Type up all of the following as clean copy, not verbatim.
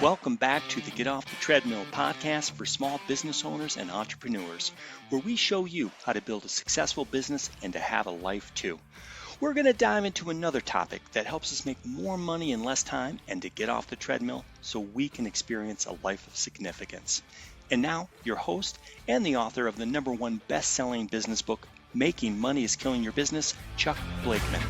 Welcome back to the Get Off the Treadmill podcast for small business owners and entrepreneurs, where we show you how to build a successful business and to have a life too. We're going to dive into another topic that helps us make more money in less time and to get off the treadmill so we can experience a life of significance. And now, your host and the author of the #1 best-selling business book, Making Money is Killing Your Business, Chuck Blakeman.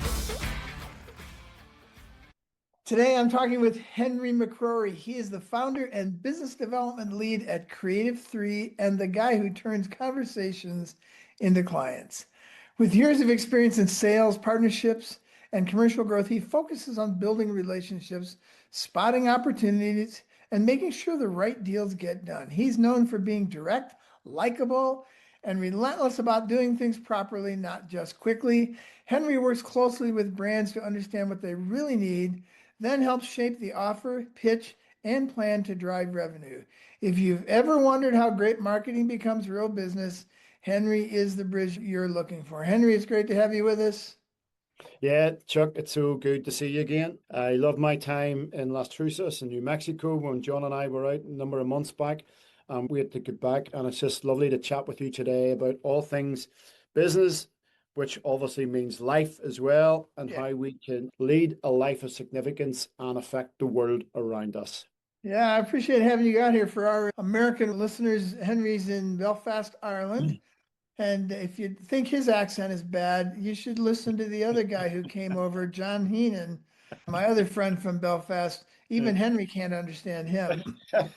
Today, I'm talking with Henry McCrory. He is the founder and business development lead at Creative 3 and the guy who turns conversations into clients. With years of experience in sales, partnerships, and commercial growth, he focuses on building relationships, spotting opportunities, and making sure the right deals get done. He's known for being direct, likable, and relentless about doing things properly, not just quickly. Henry works closely with brands to understand what they really need, then helps shape the offer, pitch, and plan to drive revenue. If you've ever wondered how great marketing becomes real business, Henry is the bridge you're looking for. Henry, it's great to have you with us. Yeah, Chuck, it's so good to see you again. I love my time in Las Cruces in New Mexico when John and I were out a number of months back. We had to get back, and it's just lovely to chat with you today about all things business, which obviously means life as well, and how we can lead a life of significance and affect the world around us. Yeah, I appreciate having you out here. For our American listeners, Henry's in Belfast, Ireland. And if you think his accent is bad, you should listen to the other guy who came over, John Heenan, my other friend from Belfast. Even Henry can't understand him. Yeah,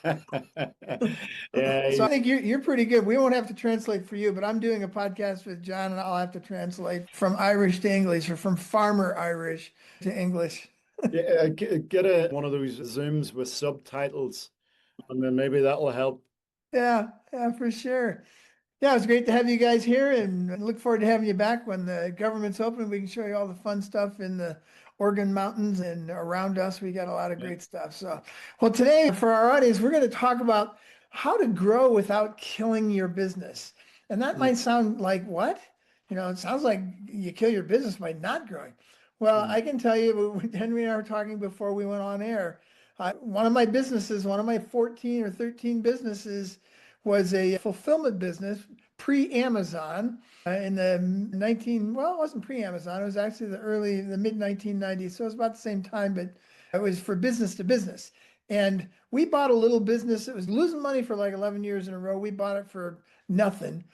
so I think you're pretty good. We won't have to translate for you, but I'm doing a podcast with John, and I'll have to translate from Irish to English or from farmer Irish to English. Yeah, get one of those Zooms with subtitles, and then maybe that'll help. Yeah, for sure. Yeah, it's great to have you guys here, and I look forward to having you back when the government's open. We can show you all the fun stuff in the Oregon mountains and around us. We got a lot of great stuff. So, well, today for our audience, we're going to talk about how to grow without killing your business. And that might sound like what? It sounds like you kill your business by not growing. Well, I can tell you, Henry and I were talking before we went on air. One of my businesses, one of my 14 or 13 businesses, was a fulfillment business pre-Amazon in the it wasn't pre-Amazon. It was actually the mid-1990s. So it was about the same time, but it was for business to business. And we bought a little business that was losing money for like 11 years in a row. We bought it for nothing,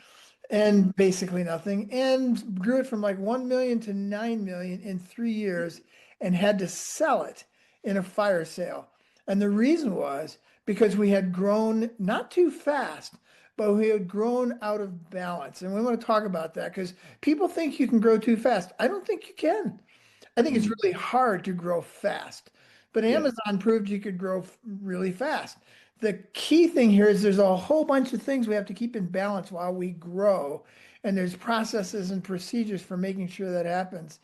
and basically nothing, and grew it from like 1 million to 9 million in 3 years and had to sell it in a fire sale. And the reason was because we had grown not too fast, but we had grown out of balance. And we want to talk about that because people think you can grow too fast. I don't think you can. I think it's really hard to grow fast. But Amazon proved you could grow really fast. The key thing here is there's a whole bunch of things we have to keep in balance while we grow. And there's processes and procedures for making sure that happens.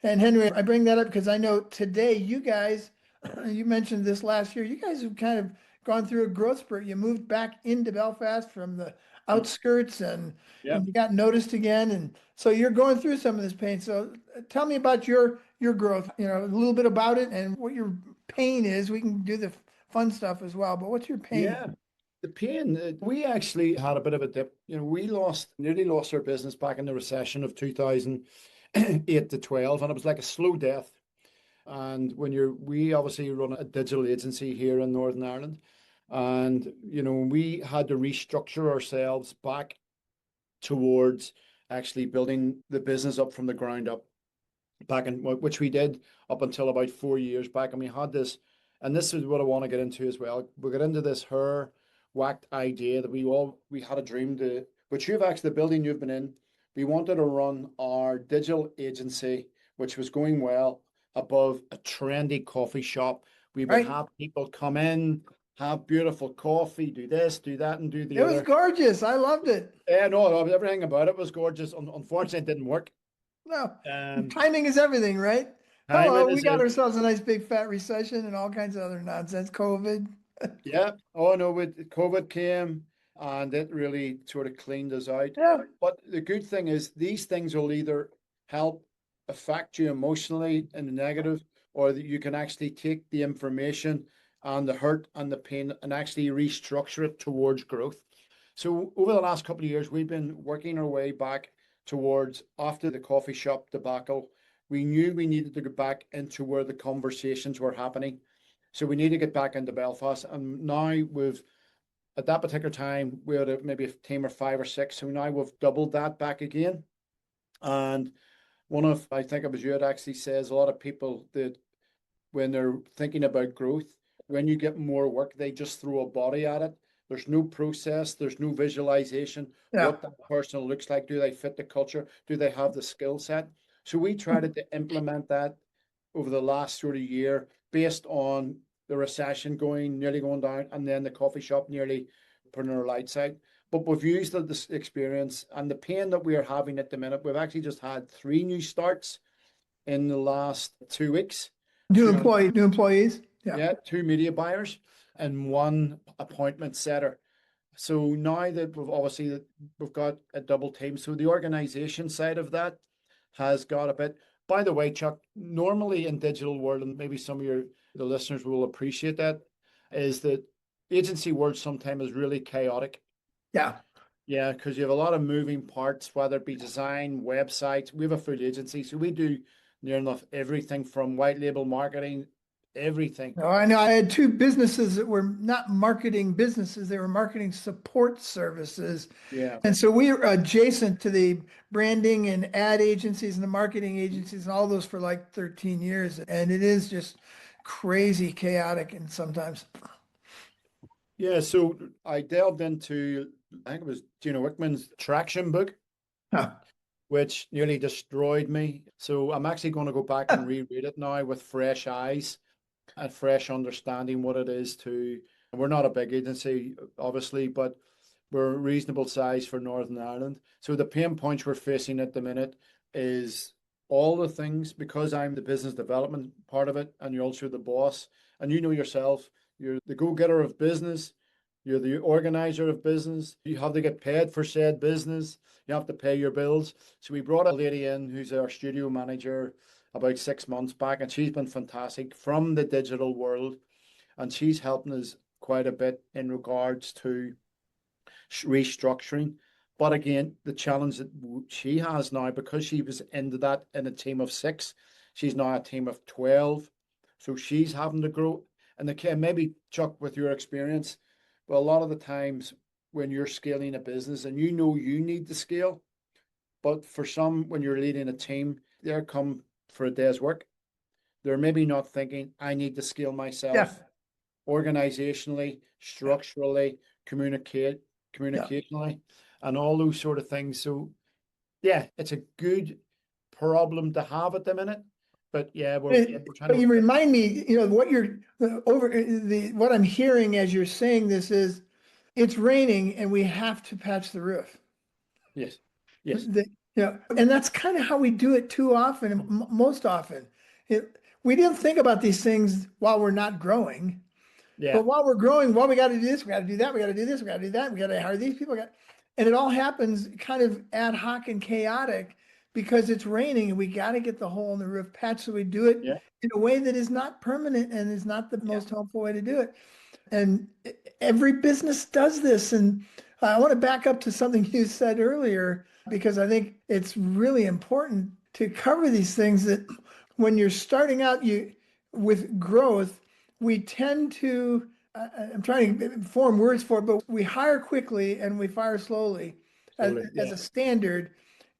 And Henry, I bring that up because I know today you guys, you mentioned this last year, you guys have kind of gone through a growth spurt. You moved back into Belfast from the outskirts and you got noticed again. And so you're going through some of this pain. So tell me about your growth, a little bit about it and what your pain is. We can do the fun stuff as well, but what's your pain? Yeah, the pain, we actually had a bit of a dip. We nearly lost our business back in the recession of 2008 to 12, and it was like a slow death. And we obviously run a digital agency here in Northern Ireland, and we had to restructure ourselves back towards actually building the business up from the ground up, which we did up until about 4 years back. And we had this, and this is what I want to get into as well. We got into this whacked idea that we had a dream which the building you've been in. We wanted to run our digital agency, which was going well, above a trendy coffee shop. We would have people come in, have beautiful coffee, do this, do that, and do the other. It was gorgeous. I loved it. Yeah, no, everything about it was gorgeous. Unfortunately, it didn't work. No, timing is everything, right? Hello, we got ourselves a nice big fat recession and all kinds of other nonsense. COVID. Yeah. Oh no, COVID came and it really sort of cleaned us out. Yeah. But the good thing is these things will either help affect you emotionally in the negative, or that you can actually take the information and the hurt and the pain and actually restructure it towards growth. So over the last couple of years, we've been working our way back towards after the coffee shop debacle. We knew we needed to get back into where the conversations were happening. So we need to get back into Belfast. And now at that particular time, we had maybe a team of 5 or 6. So now we've doubled that back again. And I think it was you that actually says a lot of people that when they're thinking about growth, when you get more work, they just throw a body at it. There's no process, there's no visualization, what that person looks like. Do they fit the culture? Do they have the skill set? So we tried to implement that over the last sort of year based on the recession nearly going down, and then the coffee shop nearly putting our lights out. But we've used this experience and the pain that we are having at the minute. We've actually just had 3 new starts in the last 2 weeks. New employees. Yeah, 2 media buyers and 1 appointment setter. So now that we've got a double team, so the organization side of that has got a bit. By the way, Chuck, normally in digital world, and maybe some of the listeners will appreciate that, is that agency world sometimes is really chaotic. Yeah. Yeah, because you have a lot of moving parts, whether it be design, websites. We have a full agency, so we do near enough everything from white label marketing, everything. Oh, I know. I had 2 businesses that were not marketing businesses. They were marketing support services. Yeah. And so we are adjacent to the branding and ad agencies and the marketing agencies and all those for like 13 years. And it is just crazy chaotic and sometimes. Yeah, so I delved into, I think it was Gino Wickman's Traction book, which nearly destroyed me. So I'm actually going to go back and reread it now with fresh eyes and fresh understanding what it is we're not a big agency, obviously, but we're a reasonable size for Northern Ireland. So the pain points we're facing at the minute is all the things, because I'm the business development part of it, and you're also the boss, and you know yourself, you're the go-getter of business. You're the organizer of business. You have to get paid for said business. You have to pay your bills. So we brought a lady in who's our studio manager about 6 months back, and she's been fantastic from the digital world. And she's helping us quite a bit in regards to restructuring. But again, the challenge that she has now, because she was into that in a team of 6, she's now a team of 12. So she's having to grow. And maybe, Chuck, with your experience, but a lot of the times when you're scaling a business and you know you need to scale, but for some, when you're leading a team, they're come for a day's work. They're maybe not thinking, I need to scale myself organizationally, structurally, communicationally, and all those sort of things. So yeah, it's a good problem to have at the minute. But yeah, we're trying But you remind me, what I'm hearing as you're saying this is it's raining and we have to patch the roof. Yes. And that's kind of how we do it too often, most often. We didn't think about these things while we're not growing. Yeah. But while we're growing, we got to do this, we got to do that, we got to do this, we got to do that, we got to hire these people. And it all happens kind of ad hoc and chaotic because it's raining and we got to get the hole in the roof patched. So we do it in a way that is not permanent and is not the most helpful way to do it. And every business does this. And I want to back up to something you said earlier, because I think it's really important to cover these things that when you're starting out with growth, we tend to, I'm trying to form words for it, but we hire quickly and we fire slowly as a standard.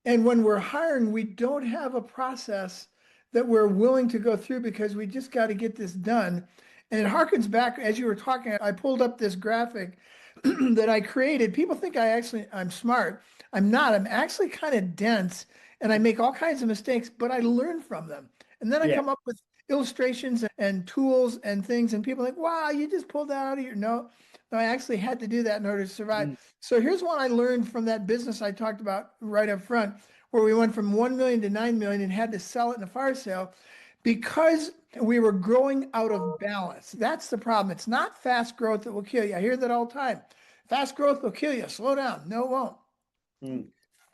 And when we're hiring, we don't have a process that we're willing to go through because we just got to get this done. And it harkens back, as you were talking, I pulled up this graphic that I created. People think I'm smart. I'm not. I'm actually kind of dense and I make all kinds of mistakes, but I learn from them. And then I come up with illustrations and tools and things, and people are like, wow, you just pulled that out of your no, I actually had to do that in order to survive. So here's one I learned from that business I talked about right up front, where we went from 1 million to 9 million and had to sell it in a fire sale because we were growing out of balance. That's the problem. It's not fast growth that will kill you. I hear that all the time. Fast growth will kill you. Slow down. No, it won't.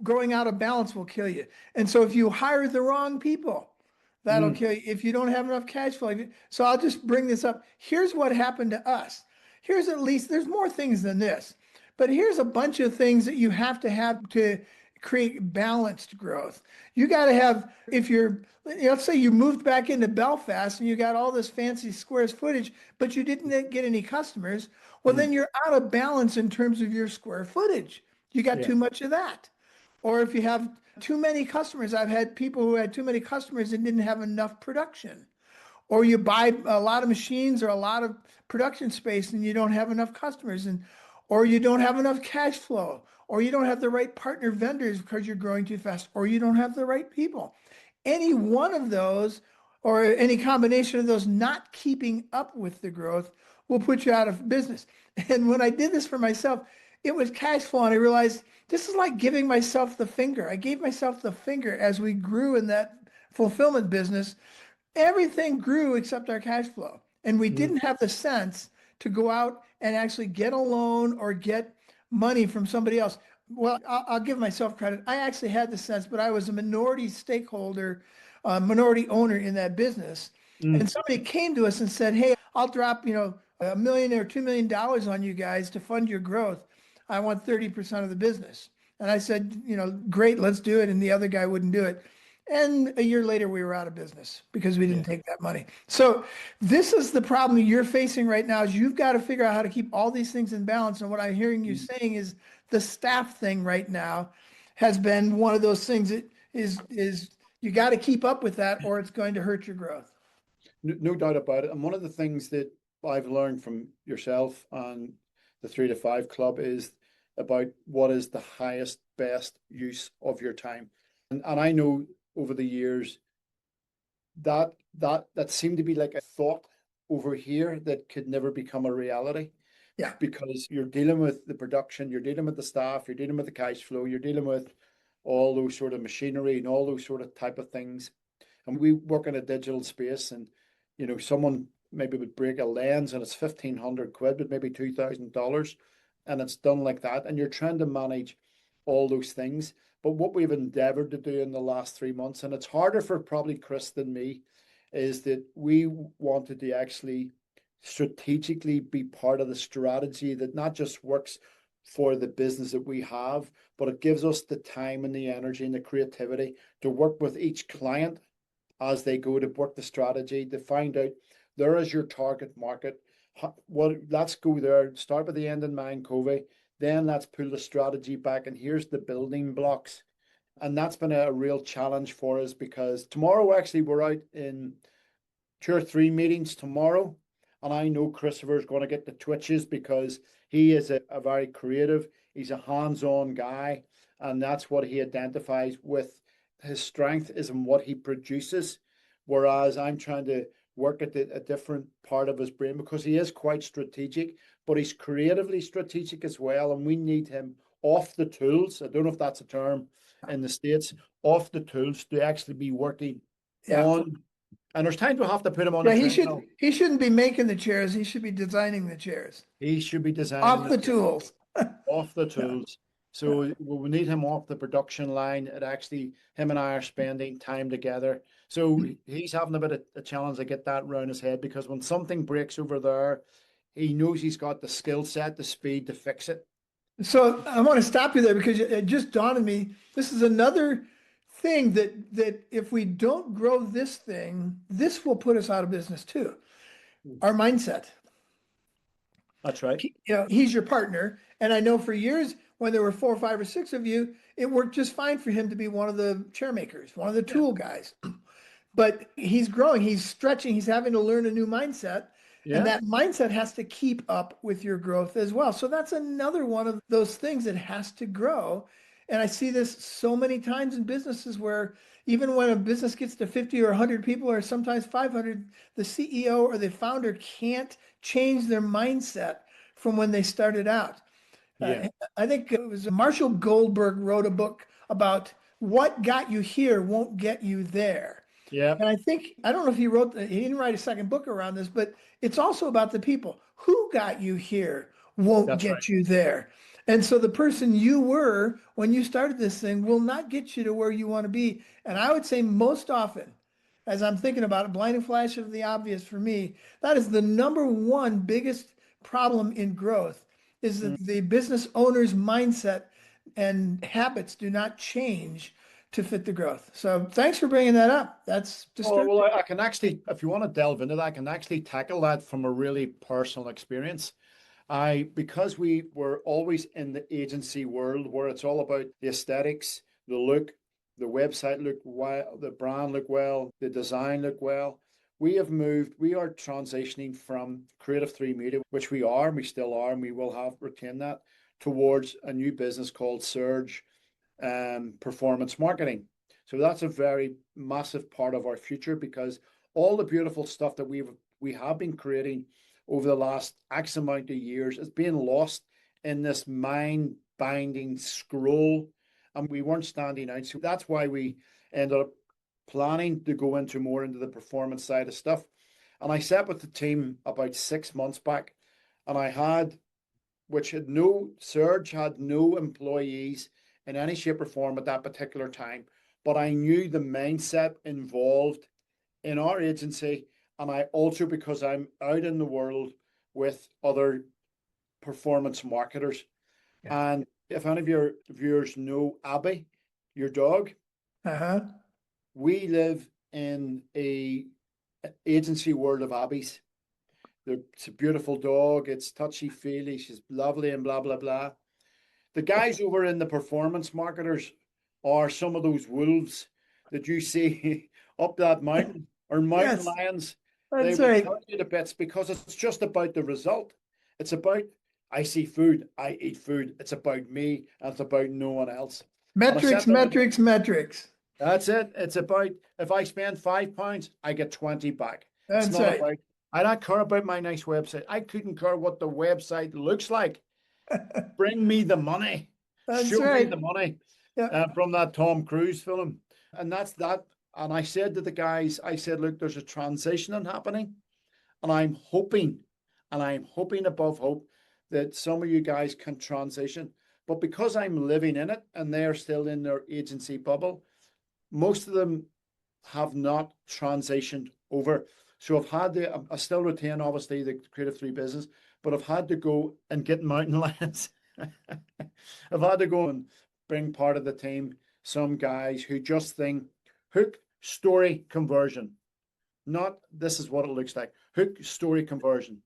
Growing out of balance will kill you. And so if you hire the wrong people, That'll kill you if you don't have enough cash flow. So I'll just bring this up. Here's what happened to us. Here's at least, there's more things than this, but here's a bunch of things that you have to create balanced growth. You got to have, if you're, let's say you moved back into Belfast and you got all this fancy square footage, but you didn't get any customers. Well, then you're out of balance in terms of your square footage. You got too much of that. Or if you have too many customers, I've had people who had too many customers and didn't have enough production. Or you buy a lot of machines or a lot of production space and you don't have enough customers, or you don't have enough cash flow, or you don't have the right partner vendors because you're growing too fast, or you don't have the right people. Any one of those or any combination of those not keeping up with the growth will put you out of business. And when I did this for myself, it was cash flow, and I realized this is like giving myself the finger. I gave myself the finger as we grew in that fulfillment business. Everything grew except our cash flow. And we didn't have the sense to go out and actually get a loan or get money from somebody else. Well, I'll give myself credit. I actually had the sense, but I was a minority stakeholder, minority owner in that business. And somebody came to us and said, hey, I'll drop, $1 million or $2 million on you guys to fund your growth. I want 30% of the business. And I said, great, let's do it. And the other guy wouldn't do it. And a year later, we were out of business because we didn't take that money. So this is the problem you're facing right now, is you've got to figure out how to keep all these things in balance. And what I'm hearing you saying is the staff thing right now has been one of those things that is you got to keep up with that, or it's going to hurt your growth. No doubt about it. And one of the things that I've learned from yourself and the 3 to 5 Club is about what is the highest, best use of your time. And I know over the years that seemed to be like a thought over here that could never become a reality. Yeah. Because you're dealing with the production, you're dealing with the staff, you're dealing with the cash flow, you're dealing with all those sort of machinery and all those sort of type of things. And we work in a digital space, and someone maybe would break a lens and it's 1,500 quid, but maybe $2,000, and it's done like that. And you're trying to manage all those things. But what we've endeavored to do in the last 3 months, and it's harder for probably Chris than me, is that we wanted to actually strategically be part of the strategy that not just works for the business that we have, but it gives us the time and the energy and the creativity to work with each client as they go to work the strategy, to find out there is your target market. Let's go there, start with the end in mind, Covey. Then let's pull the strategy back, and here's the building blocks. And that's been a real challenge for us, because tomorrow, actually, we're out in 2 or 3 meetings tomorrow. And I know Christopher's going to get the twitches because he is a very creative, he's a hands-on guy. And that's what he identifies with. His strength is in what he produces. Whereas I'm trying to work at a different part of his brain, because he is quite strategic, but he's creatively strategic as well. And we need him off the tools. I don't know if that's a term in the States, off the tools, to actually be working on. And there's times we'll have to put him on. Yeah, he shouldn't be making the chairs. He should be designing the chairs. He should be designing off the tools. Off the tools. So we need him off the production line. Him and I are spending time together. So he's having a bit of a challenge to get that round his head, because when something breaks over there, he knows he's got the skill set, the speed to fix it. So I want to stop you there, because it just dawned on me, this is another thing that if we don't grow this thing, this will put us out of business too. Our mindset. That's right. He's your partner. And I know for years, when there were 4 or 5 or 6 of you, it worked just fine for him to be one of the chair makers, one of the tool guys. But he's growing, he's stretching, he's having to learn a new mindset. And that mindset has to keep up with your growth as well. So that's another one of those things that has to grow. And I see this so many times in businesses where even when a business gets to 50 or 100 people, or sometimes 500, the CEO or the founder can't change their mindset from when they started out. I think it was Marshall Goldberg wrote a book about what got you here won't get you there. Yeah. And I don't know if he didn't write a second book around this, but it's also about the people who got you here won't get you there. And so the person you were when you started this thing will not get you to where you want to be. And I would say most often, as I'm thinking about it, blinding flash of the obvious for me, that is the number one biggest problem in growth is that the business owner's mindset and habits do not change to fit the growth. So thanks for bringing that up. That's disturbing. Well, I can actually, if you want to delve into that, I can actually tackle that from a really personal experience. Because we were always in the agency world where it's all about the aesthetics, the look, the website look well, the brand look well, the design look well. We are transitioning from Creative 3 Media, which we are, and we still are, and we will have retained that, towards a new business called Surge Performance Marketing. So that's a very massive part of our future, because all the beautiful stuff that we have been creating over the last X amount of years is being lost in this mind-binding scroll, and we weren't standing out. So that's why we ended up planning to go into the performance side of stuff. And I sat with the team about 6 months back, and Surge had no employees in any shape or form at that particular time. But I knew the mindset involved in our agency, and I also, because I'm out in the world with other performance marketers. Yeah. And if any of your viewers know Abby, your dog, we live in a agency world of Abby's. It's a beautiful dog. It's touchy-feely. She's lovely and blah, blah, blah. The guys over in the performance marketers are some of those wolves that you see up that mountain, or mountain lions. That's they will right. cut you to bits, because it's just about the result. It's about, I see food, I eat food. It's about me, and it's about no one else. Metrics. That's it. It's about, if I spend £5, I get 20 back. That's it's not right. About, I don't care about my nice website. I couldn't care what the website looks like. Bring me the money. That's Show right. me the money. Yeah. From that Tom Cruise film. And that's that. And I said to the guys, I said, look, there's a transition happening. And I'm hoping above hope that some of you guys can transition. But because I'm living in it and they're still in their agency bubble, most of them have not transitioned over. So I still retain, obviously, the Creative 3 business, but I've had to go and get mountain lions. I've had to go and bring part of the team, some guys who just think hook, story, conversion. Not this is what it looks like. Hook, story, conversion.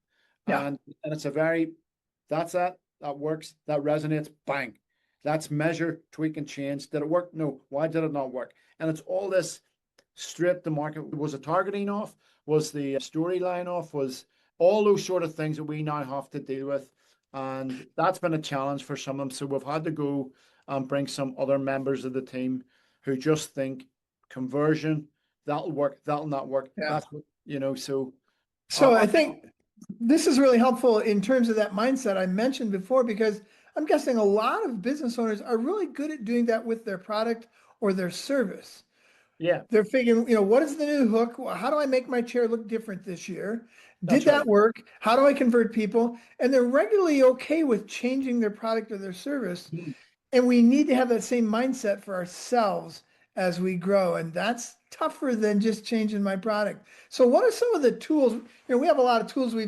Yeah. And it's that works, that resonates, bang. Let's measure, tweak, and change. Did it work? No. Why did it not work? And it's all this straight to market. Was the targeting off? Was the storyline off? Was all those sort of things that we now have to deal with. And that's been a challenge for some of them. So we've had to go and bring some other members of the team who just think conversion, that'll work, that'll not work. Yeah. That's what, so. So I think this is really helpful in terms of that mindset I mentioned before, because I'm guessing a lot of business owners are really good at doing that with their product or their service. Yeah. They're figuring, what is the new hook? How do I make my chair look different this year? That's Did that right. work? How do I convert people? And they're regularly okay with changing their product or their service. Mm. And we need to have that same mindset for ourselves as we grow. And that's tougher than just changing my product. So what are some of the tools? We have a lot of tools I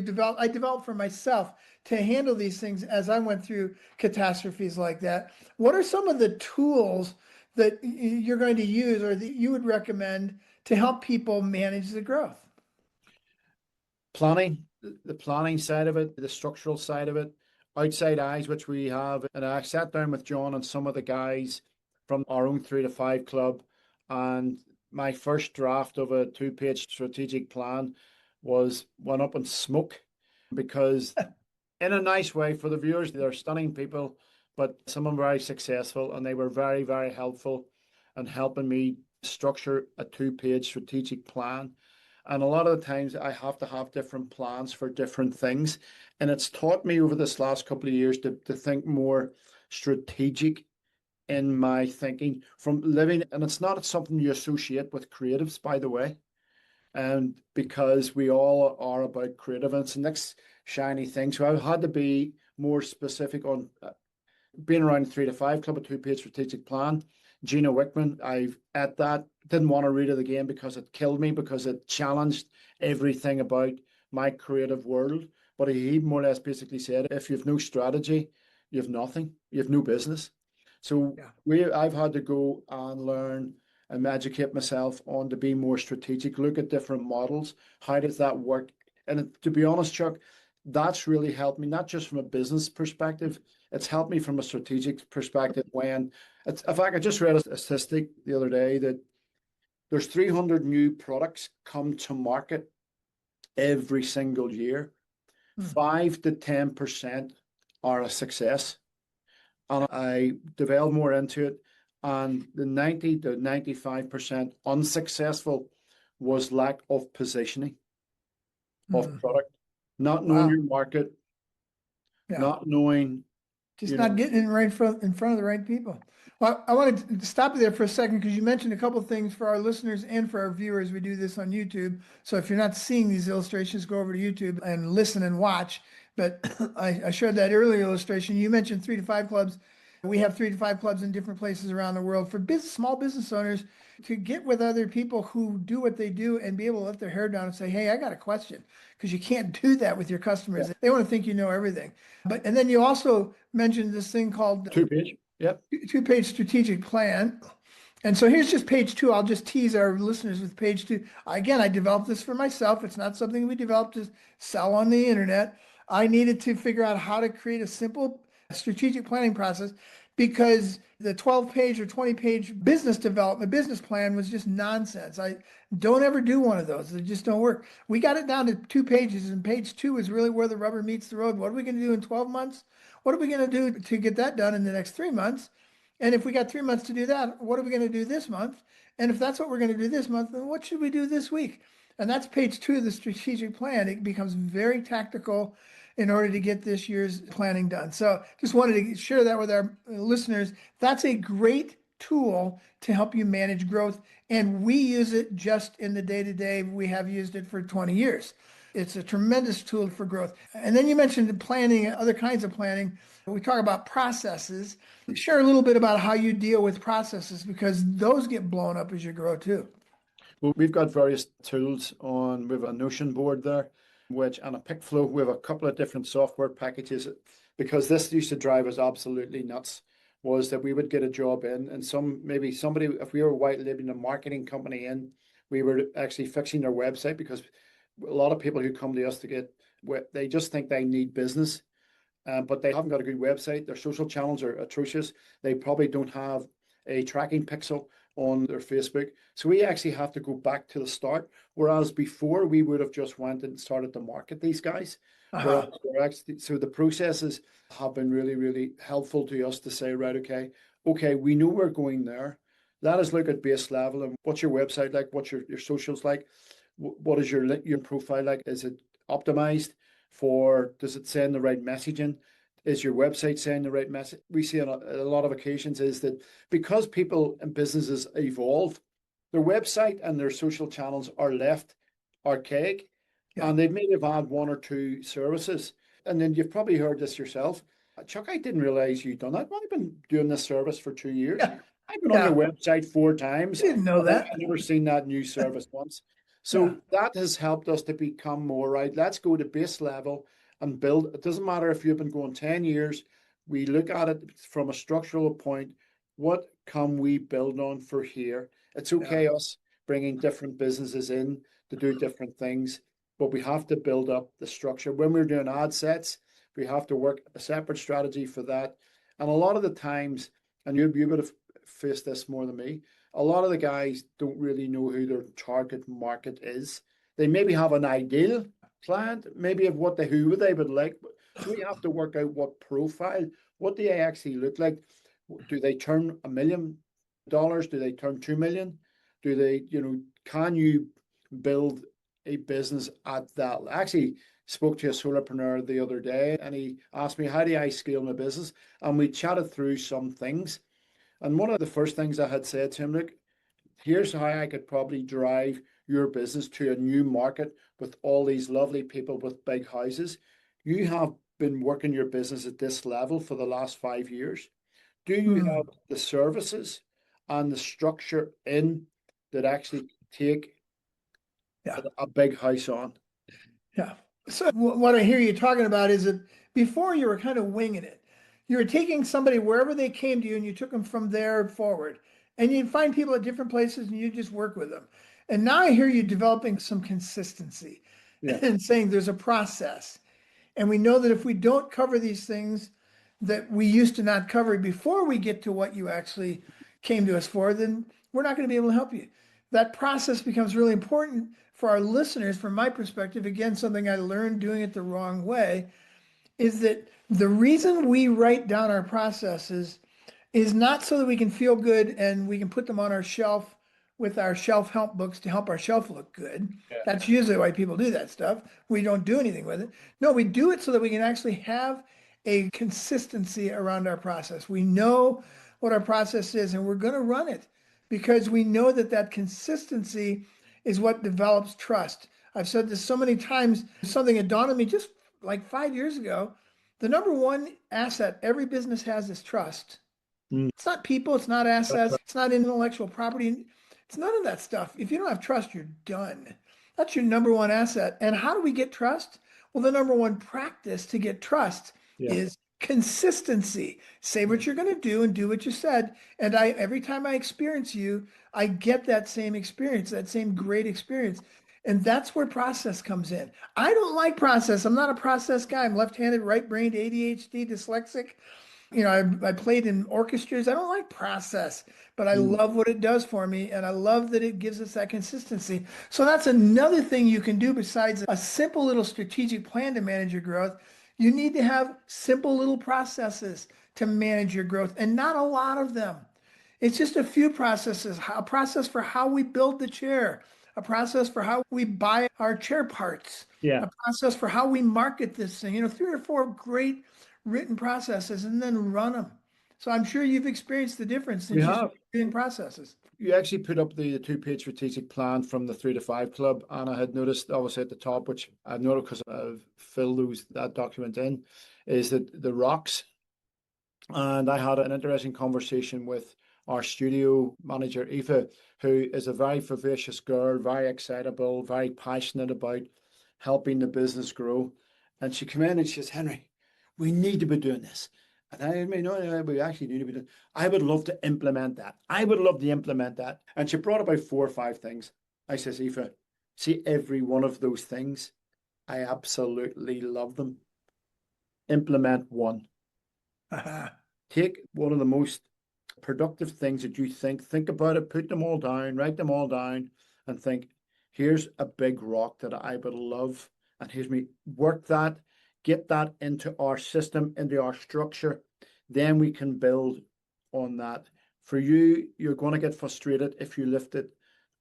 developed for myself to handle these things as I went through catastrophes like that. What are some of the tools that you're going to use or that you would recommend to help people manage the growth? Planning, the planning side of it, the structural side of it, outside eyes, which we have. And I sat down with John and some of the guys from our own 3 to 5 club. And my first draft of a 2-page strategic plan went up in smoke, because in a nice way for the viewers, they're stunning people, but some of them very successful, and they were very, very helpful in helping me structure a 2-page strategic plan. And a lot of the times I have to have different plans for different things. And it's taught me over this last couple of years to think more strategic in my thinking from living. And it's not something you associate with creatives, by the way. And because we all are about creative, and it's the next shiny thing. So I've had to be more specific on being around 3 to 5 club, a 2-page strategic plan, Gino Wickman. I've at that didn't want to read it again because it killed me, because it challenged everything about my creative world. But he more or less basically said, if you have no strategy, you have nothing. You have no business. So I've had to go and learn and educate myself on to be more strategic, look at different models. How does that work? And to be honest, Chuck, that's really helped me, not just from a business perspective, it's helped me from a strategic perspective. In fact, I just read a statistic the other day that there's 300 new products come to market every single year. 5 to 10% are a success. And I delved more into it, and the 90 to 95% unsuccessful was lack of positioning of product, not knowing your market, not knowing, just not getting in right in front of the right people. Well, I wanted to stop you there for a second because you mentioned a couple of things for our listeners and for our viewers. We do this on YouTube. So if you're not seeing these illustrations, go over to YouTube and listen and watch. But I showed that earlier illustration. You mentioned 3 to 5 clubs. We have 3 to 5 clubs in different places around the world for small business owners to get with other people who do what they do and be able to let their hair down and say, hey, I got a question. Because you can't do that with your customers. They want to think you know everything. And then you also mentioned this thing called 2-page. Yep. 2-page strategic plan. And so here's just page 2. I'll just tease our listeners with page 2. Again, I developed this for myself. It's not something we developed to sell on the internet. I needed to figure out how to create a simple strategic planning process because the 12-page or 20-page business plan was just nonsense. I don't ever do one of those. They just don't work. We got it down to 2 pages, and page 2 is really where the rubber meets the road. What are we going to do in 12 months? What are we going to do to get that done in the next 3 months? And if we got 3 months to do that, what are we going to do this month? And if that's what we're going to do this month, then what should we do this week? And that's page 2 of the strategic plan. It becomes very tactical in order to get this year's planning done. So just wanted to share that with our listeners. That's a great tool to help you manage growth. And we use it just in the day-to-day. We have used it for 20 years. It's a tremendous tool for growth. And then you mentioned planning, other kinds of planning. We talk about processes. Share a little bit about how you deal with processes, because those get blown up as you grow too. Well, we've got various tools on, we have a Notion board there, and a PickFlow. We have a couple of different software packages, because this used to drive us absolutely nuts, was that we would get a job in, and maybe somebody, if we were white labeling a marketing company in, we were actually fixing their website, because a lot of people who come to us they just think they need business, but they haven't got a good website. Their social channels are atrocious. They probably don't have a tracking pixel on their Facebook. So we actually have to go back to the start. Whereas before we would have just went and started to market these guys. So the processes have been really, really helpful to us to say, right, okay, we know we're going there. Let us look at base level and what's your website like? What's your socials like? What is your profile like? Is it optimized does it send the right messaging? Is your website saying the right message? We see on a lot of occasions is that because people and businesses evolve, their website and their social channels are left archaic, and they may have had 1 or 2 services. And then you've probably heard this yourself. Chuck, I didn't realize you'd done that. I've only been doing this service for 2 years. I've been on your website 4 times. I didn't know that. I've never seen that new service once. So that has helped us to become more, right, let's go to base level and build. It doesn't matter if you've been going 10 years. We look at it from a structural point. What can we build on for here? It's okay us bringing different businesses in to do different things, but we have to build up the structure. When we're doing ad sets, we have to work a separate strategy for that. And a lot of the times, and you would have faced this more than me, a lot of the guys don't really know who their target market is. They maybe have an ideal client, maybe of who they would like, but we have to work out what profile, what do they actually look like? Do they turn $1 million? Do they turn 2 million? Do they, can you build a business at that? I actually spoke to a solopreneur the other day, and he asked me, how do I scale my business? And we chatted through some things. And one of the first things I had said to him, look, here's how I could probably drive your business to a new market with all these lovely people with big houses. You have been working your business at this level for the last 5 years. Do you have the services and the structure in that actually take Yeah. a big house on. Yeah. So what I hear you talking about is that before you were kind of winging it. You were taking somebody wherever they came to you and you took them from there forward. And you'd find people at different places and you just work with them. And now I hear you developing some consistency Yeah. and saying there's a process. And we know that if we don't cover these things that we used to not cover before we get to what you actually came to us for, then we're not going to be able to help you. That process becomes really important for our listeners, from my perspective. Again, something I learned doing it the wrong way is that the reason we write down our processes is not so that we can feel good and we can put them on our shelf with our shelf help books to help our shelf look good. Yeah. That's usually why people do that stuff. We don't do anything with it. No, we do it so that we can actually have a consistency around our process. We know what our process is and we're going to run it because we know that that consistency is what develops trust. I've said this so many times, something that dawned on me just like 5 years ago. The number one asset every business has is trust. It's not people, it's not assets, it's not intellectual property. It's none of that stuff. If you don't have trust, you're done. That's your number one asset. And how do we get trust? Well, the number one practice to get trust is consistency. Say what you're going to do and do what you said. And every time I experience you, I get that same experience, that same great experience. And that's where process comes in. I don't like process. I'm not a process guy. I'm left-handed, right-brained, ADHD, dyslexic. I played in orchestras. I don't like process, but I love what it does for me. And I love that it gives us that consistency. So that's another thing you can do besides a simple little strategic plan to manage your growth. You need to have simple little processes to manage your growth and not a lot of them. It's just a few processes, a process for how we build the chair, a process for how we buy our chair parts, Yeah. a process for how we market this thing, 3 or 4 great written processes and then run them. So I'm sure you've experienced the difference since you started doing processes. You actually put up the 2-page strategic plan from the 3 to 5 club, and I had noticed obviously at the top, which I've noticed because I've filled that document in, is that the rocks. And I had an interesting conversation with our studio manager, Aoife, who is a very vivacious girl, very excitable, very passionate about helping the business grow. And she came in and she says, Henry, we need to be doing this. And I mean, no, we actually need to be doing. I would love to implement that. I would love to implement that. And she brought about 4 or 5 things. I says, Aoife, see every one of those things. I absolutely love them. Implement one. Take one of the most productive things that you think about it, put them all down, write them all down, and think, here's a big rock that I would love. And here's me, work that, get that into our system, into our structure. Then we can build on that. For you, you're going to get frustrated if you lift it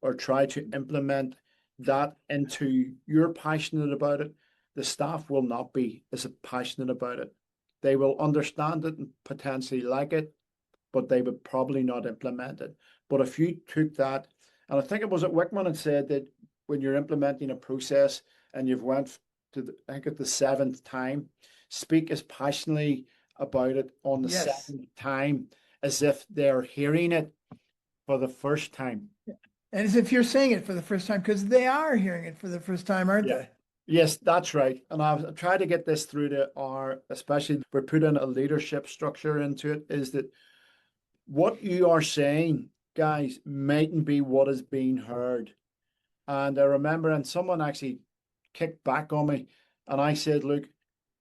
or try to implement that into, you're passionate about it. The staff will not be as passionate about it. They will understand it and potentially like it, but they would probably not implement it. But if you took that, and I think it was at Wickman and said that when you're implementing a process and you've went to I think at the 7th time, speak as passionately about it on the 7th time as if they're hearing it for the first time. And as if you're saying it for the first time, because they are hearing it for the first time, aren't they? Yes, that's right. And I've tried to get this through to especially we're putting a leadership structure into it, is that what you are saying, guys, mightn't be what is being heard. And I remember, and someone actually kicked back on me, and I said, look,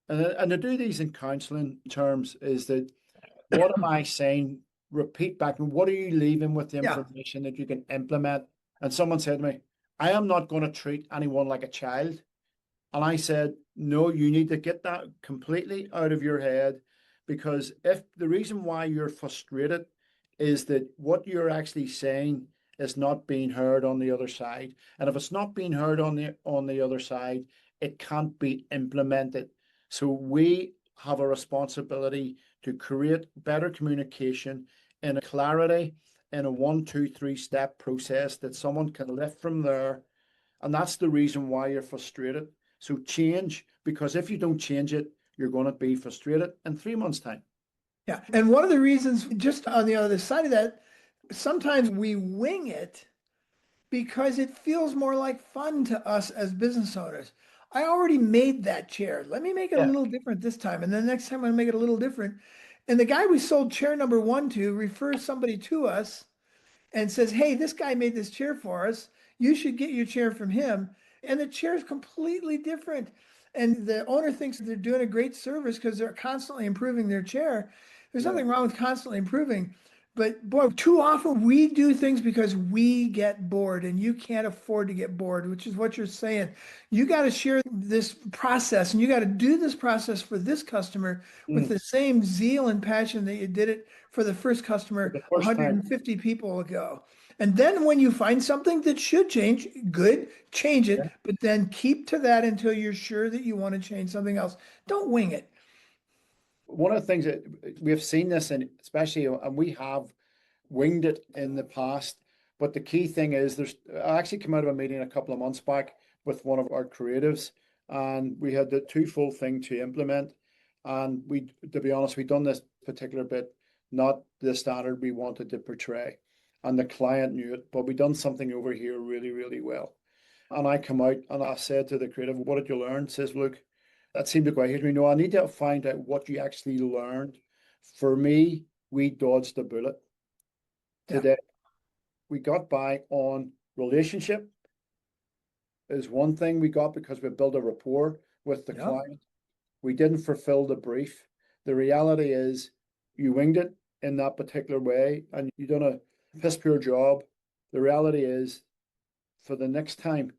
and to do these in counseling terms is that, what am I saying? Repeat back, and what are you leaving with the information that you can implement? And someone said to me, I am not going to treat anyone like a child. And I said, no, you need to get that completely out of your head, because if the reason why you're frustrated is that what you're actually saying is not being heard on the other side. And if it's not being heard on the other side, it can't be implemented. So we have a responsibility to create better communication in a clarity, in a 1, 2, 3 step process that someone can lift from there. And that's the reason why you're frustrated. So change, because if you don't change it, you're going to be frustrated in 3 months' time. Yeah. And one of the reasons, just on the other side of that, Sometimes we wing it because it feels more like fun to us as business owners. I already made that chair. Let me make it a Yeah. little different this time. And then next time I'll make it a little different. And the guy we sold chair number one to refers somebody to us and says, hey, this guy made this chair for us. You should get your chair from him. And the chair is completely different. And the owner thinks they're doing a great service because they're constantly improving their chair. There's Yeah. nothing wrong with constantly improving. But boy, too often we do things because we get bored, and you can't afford to get bored, which is what you're saying. You got to share this process, and you got to do this process for this customer with Mm. the same zeal and passion that you did it for the first customer The first time. 150 people ago. And then when you find something that should change, good, change it, Yeah. but then keep to that until you're sure that you want to change something else. Don't wing it. One of the things that we have seen this, and especially, and we have winged it in the past. But the key thing is, I actually came out of a meeting a couple of months back with one of our creatives, and we had the twofold thing to implement. And to be honest, we done this particular bit, not the standard we wanted to portray. And the client knew it, but we done something over here really, really well. And I come out and I said to the creative, what did you learn? Says, look, that seemed to go ahead. No, I need to find out what you actually learned. For me, we dodged the bullet Yeah. today. We got by on relationship is one thing we got because we built a rapport with the Yep. client. We didn't fulfill the brief. The reality is you winged it in that particular way and you done a piss poor job. The reality is for the next time,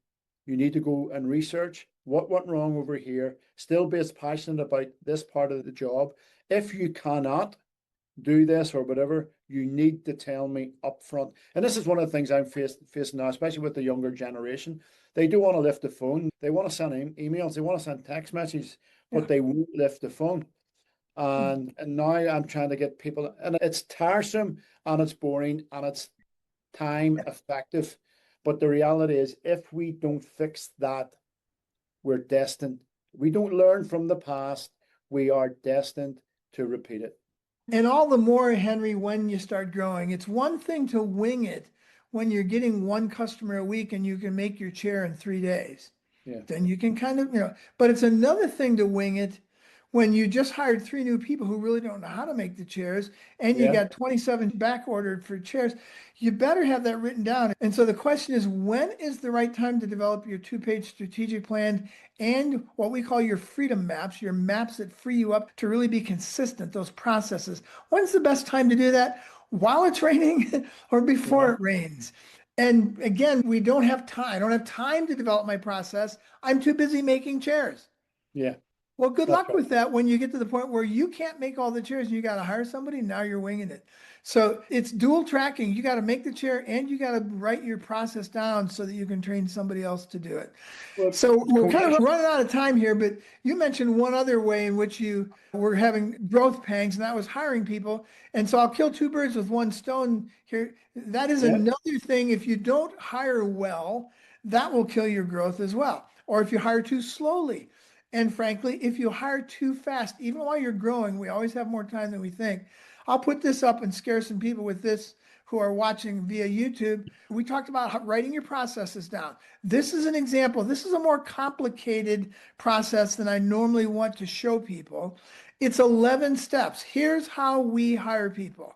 you need to go and research what went wrong over here, still be as passionate about this part of the job. If you cannot do this or whatever, you need to tell me up front. And this is one of the things I'm facing now, especially with the younger generation. They do want to lift the phone. They want to send emails. They want to send text messages, but they won't lift the phone. And now I'm trying to get people, and it's tiresome and it's boring and it's time effective. But the reality is, if we don't fix that, we're destined. We don't learn from the past. We are destined to repeat it. And all the more, Henry, when you start growing, it's one thing to wing it when you're getting one customer a week and you can make your chair in 3 days. Yeah. Then you can kind of, but it's another thing to wing it when you just hired 3 new people who really don't know how to make the chairs and you Yeah. got 27 back ordered for chairs. You better have that written down. And so the question is, when is the right time to develop your 2-page strategic plan and what we call your freedom maps, your maps that free you up to really be consistent, those processes? When's the best time to do that? While it's raining or before Yeah. it rains? And again, we don't have time. I don't have time to develop my process. I'm too busy making chairs. Yeah. Well, good That's luck right. with that when you get to the point where you can't make all the chairs and you got to hire somebody. Now you're winging it. So it's dual tracking. You got to make the chair and you got to write your process down so that you can train somebody else to do it. Well, So we're kind of cohesion. running out of time here, but you mentioned one other way in which you were having growth pangs, and that was hiring people. And so I'll kill two birds with one stone here. That is Yeah. another thing. If you don't hire well, that will kill your growth as well. Or if you hire too slowly. And frankly, if you hire too fast, even while you're growing, we always have more time than we think. I'll put this up and scare some people with this who are watching via YouTube. We talked about writing your processes down. This is an example. This is a more complicated process than I normally want to show people. It's 11 steps. Here's how we hire people.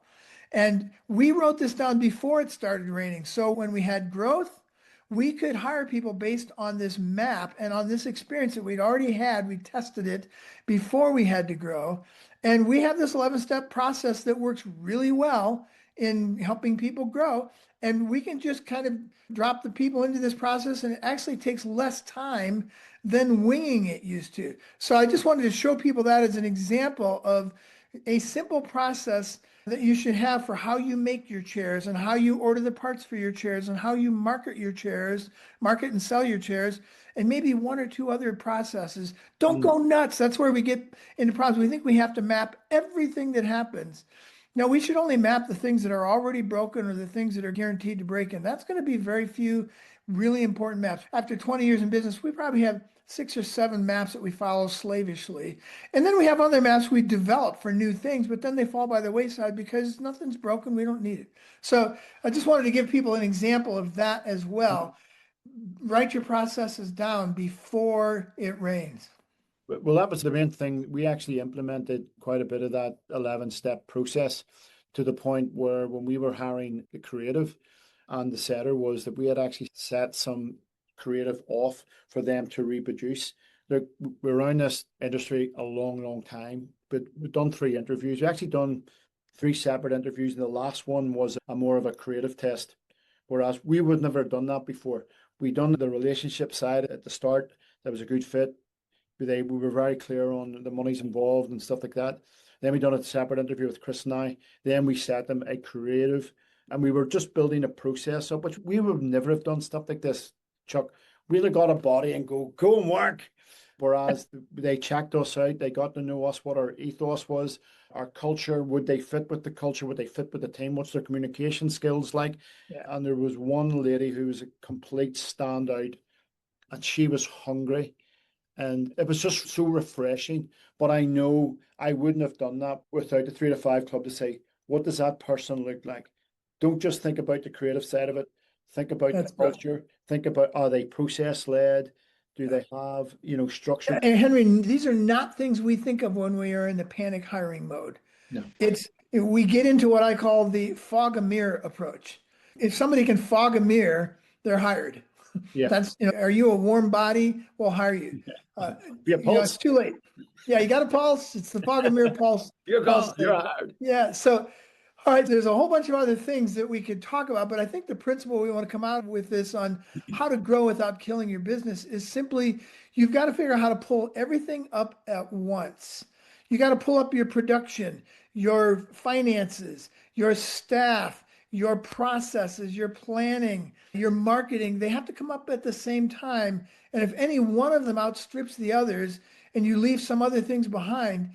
And we wrote this down before it started raining. So when we had growth, we could hire people based on this map and on this experience that we'd already had. We tested it before we had to grow. And we have this 11-step process that works really well in helping people grow. And we can just kind of drop the people into this process, and it actually takes less time than winging it used to. So I just wanted to show people that as an example of a simple process that you should have for how you make your chairs and how you order the parts for your chairs and how you market your chairs, market and sell your chairs, and maybe one or two other processes. Don't go nuts. That's where we get into problems. We think we have to map everything that happens. No, we should only map the things that are already broken or the things that are guaranteed to break in. That's going to be very few really important maps. After 20 years in business, we probably have 6 or 7 maps that we follow slavishly. And then we have other maps we develop for new things, but then they fall by the wayside because nothing's broken. We don't need it. So I just wanted to give people an example of that as well. Write your processes down before it rains. Well, that was the main thing. We actually implemented quite a bit of that 11-step process to the point where when we were hiring the creative and the setter was that we had actually set some creative off for them to reproduce. Look, we're around this industry a long, long time, but we've done 3 interviews. We've actually done 3 separate interviews, and the last one was a more of a creative test, whereas we would never have done that before. We done the relationship side at the start. That was a good fit. We were very clear on the money's involved and stuff like that. Then we done a separate interview with Chris and I. Then we set them a creative, and we were just building a process up, which we would never have done stuff like this, Chuck. We'd have got a body and go and work. Whereas they checked us out, they got to know us, what our ethos was, our culture. Would they fit with the culture? Would they fit with the team? What's their communication skills like? Yeah. And there was one lady who was a complete standout, and she was hungry. And it was just so refreshing. But I know I wouldn't have done that without the 3 to 5 Club to say, what does that person look like? Don't just think about the creative side of it. Think about the culture. Think about, are they process-led? Do they have, structure? And Henry, these are not things we think of when we are in the panic hiring mode. No. We get into what I call the fog a mirror approach. If somebody can fog a mirror, they're hired. Yeah. That's, are you a warm body? We'll hire you. It's too late. Yeah, you got a pulse. It's the fog and mirror pulse. You're hired. Yeah. So, all right, there's a whole bunch of other things that we could talk about, but I think the principle we want to come out with this on how to grow without killing your business is simply, you've got to figure out how to pull everything up at once. You got to pull up your production, your finances, your staff, your processes, your planning, your marketing. They have to come up at the same time. And if any one of them outstrips the others and you leave some other things behind,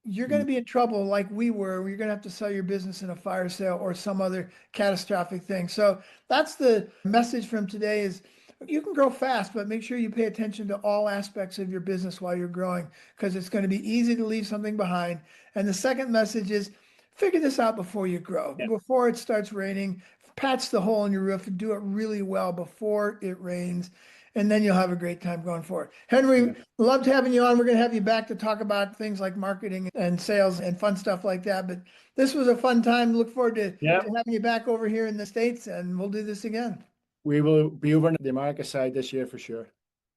you're going to be in trouble like we were. You're going to have to sell your business in a fire sale or some other catastrophic thing. So that's the message from today is you can grow fast, but make sure you pay attention to all aspects of your business while you're growing, because it's going to be easy to leave something behind. And the second message is figure this out before you grow, before it starts raining. Patch the hole in your roof and do it really well before it rains. And then you'll have a great time going forward. Henry, loved having you on. We're going to have you back to talk about things like marketing and sales and fun stuff like that. But this was a fun time. Look forward to having you back over here in the States, and we'll do this again. We will be over on the America side this year for sure.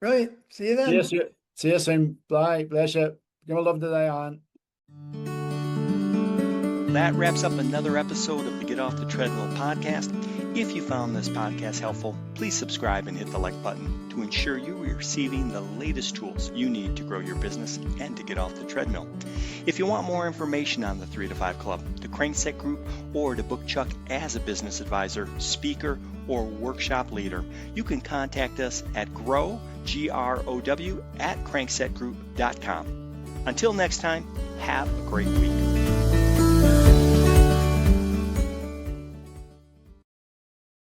Brilliant. See you then. See you soon. Bye. Bless you. Give a love to Diane. That wraps up another episode of the Get Off the Treadmill podcast. If you found this podcast helpful, please subscribe and hit the like button to ensure you are receiving the latest tools you need to grow your business and to get off the treadmill. If you want more information on the 3 to 5 Club, the Crankset Group, or to book Chuck as a business advisor, speaker, or workshop leader, you can contact us at grow@cranksetgroup.com. Until next time, have a great week.